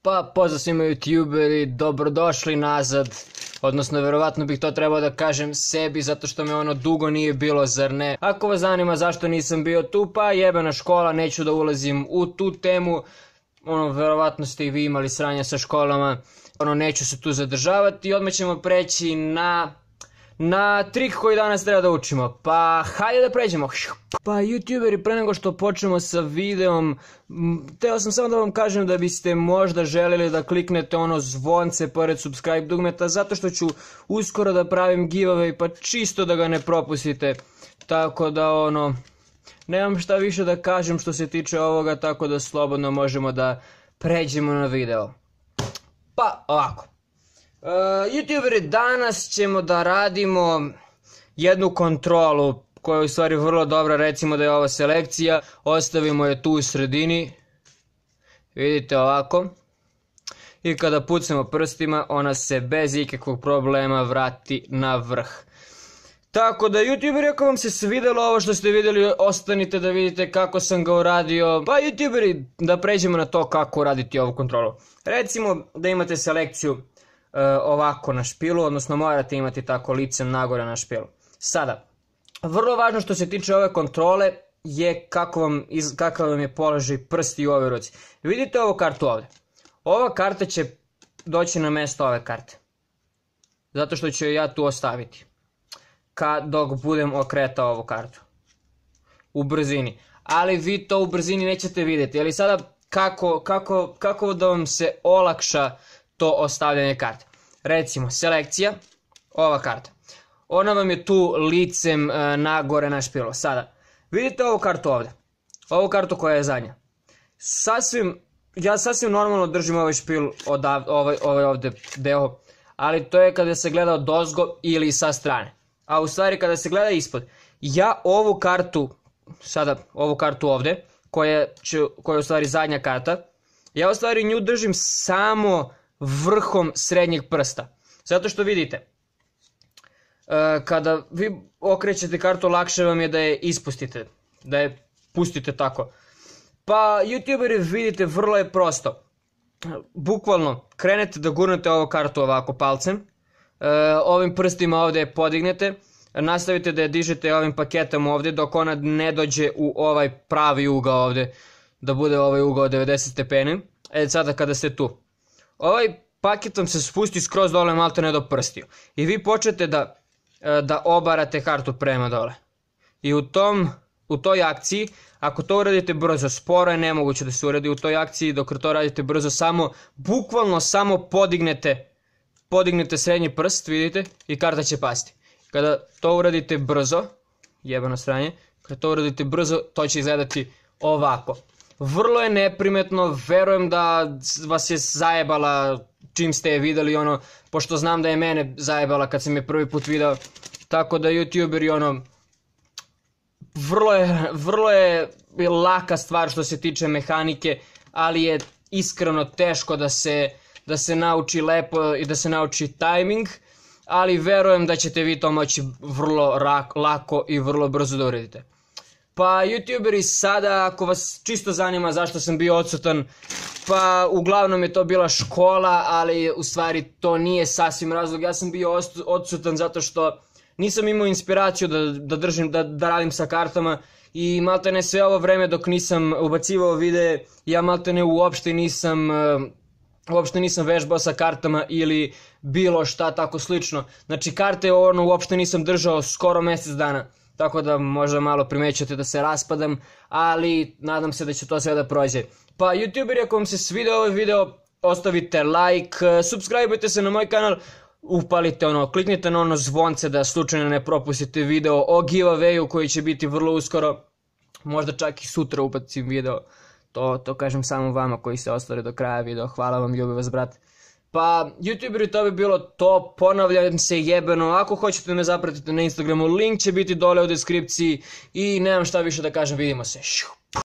Pa pozdrav svima youtuberi, dobrodošli nazad, odnosno verovatno bih to trebao da kažem sebi zato što me ono dugo nije bilo, zar ne? Ako vas zanima zašto nisam bio tu, pa jebena škola, neću da ulazim u tu temu, verovatno ste i vi imali sranja sa školama, neću se tu zadržavati i odmah ćemo preći na trik koji danas treba da učimo, pa hajde da pređemo. Pa youtuberi, pre nego što počnemo sa videom, teo sam samo da vam kažem da biste možda želeli da kliknete ono zvonce pored subscribe dugmeta, zato što ću uskoro da pravim giveaway, pa čisto da ga ne propustite, tako da nemam šta više da kažem što se tiče ovoga, tako da slobodno možemo da pređemo na video. Pa ovako, youtuberi, danas ćemo da radimo jednu kontrolu koja je u stvari vrlo dobra, recimo da je ova selekcija, ostavimo je tu u sredini, vidite ovako, i kada pucamo prstima ona se bez ikakvog problema vrati na vrh. Tako da youtuberi, ako vam se svidelo ovo što ste vidjeli, ostanite da vidite kako sam ga uradio. Pa youtuberi, da pređemo na to kako uraditi ovu kontrolu. Recimo da imate selekciju ovako na špilu, odnosno morate imati tako licem nagore na špilu. Sada, vrlo važno što se tiče ove kontrole je kakav vam je položaj prsti u ovoj ruci. Vidite ovu kartu ovdje. Ova karta će doći na mjesto ove karte, zato što ću ja tu ostaviti dok budem okretao ovu kartu u brzini, ali vi to u brzini nećete vidjeti. Ali sada kako da vam se olakša to ostavljanje karte. Recimo selekcija, ova karta, ona vam je tu licem nagore na špilu. Sada vidite ovu kartu ovdje, ovu kartu koja je zadnja. Ja sasvim normalno držim ovaj špil, ovaj ovdje deo, ali to je kada se gleda odozgo ili sa strane. A u stvari kada se gleda ispod, ja ovu kartu, sada ovu kartu ovdje, koja je u stvari zadnja karta, ja u stvari nju držim samo vrhom srednjeg prsta. Zato što vidite, kada vi okrećete kartu, lakše vam je da je ispustite, da je pustite tako. Pa youtuberi, vidite, vrlo je prosto. Bukvalno krenete da gurnete ovu kartu ovako palcem, ovim prstima ovdje podignete, nastavite da je dižete ovim paketom ovdje dok ona ne dođe u ovaj pravi ugao ovdje, da bude ovaj ugao 90 stepeni. Sada kada ste tu, ovaj paket vam se spusti skroz dole, malte ne do prstiju, i vi počnete da obarate kartu prema dole. I u toj akciji, ako to uradite brzo, sporo je nemoguće da se uradi u toj akciji, dok to radite brzo, bukvalno samo podignete srednji prst, vidite, i karta će pasti. Kada to uradite brzo, jebano sranje, kada to uradite brzo, to će izgledati ovako. Vrlo je neprimetno, verujem da vas je zajebala čim ste je vidjeli, pošto znam da je mene zajebala kad sam je prvi put video, tako da youtuberi, vrlo je laka stvar što se tiče mehanike, ali je iskreno teško da se nauči lepo i da se nauči tajming, ali verujem da ćete vi to moći vrlo lako i vrlo brzo da uradite. Pa youtuberi, sada ako vas čisto zanima zašto sam bio odsutan, pa uglavnom je to bila škola, ali u stvari to nije sasvim razlog. Ja sam bio odsutan zato što nisam imao inspiraciju da radim sa kartama i maltene sve ovo vreme dok nisam ubacivao videe, ja maltene uopšte nisam vežbao sa kartama ili bilo šta tako slično. Znači karte uopšte nisam držao skoro mjesec dana, tako da možda malo primećujete da se raspadam, ali nadam se da će to sve da prođe. Pa youtuberi, ako vam se svidio ovaj video, ostavite like, subscribeujte se na moj kanal, upalite kliknite na zvonce da slučajno ne propustite video o giveawayu koji će biti vrlo uskoro, možda čak i sutra ubacim video, to kažem samo vama koji ste ostali do kraja video, hvala vam, ljubim vas brat. Pa youtuberi, to bi bilo to, ponavljam se jebeno, ako hoćete da me zapratite na Instagramu, link će biti dole u deskripciji i nemam šta više da kažem, vidimo se.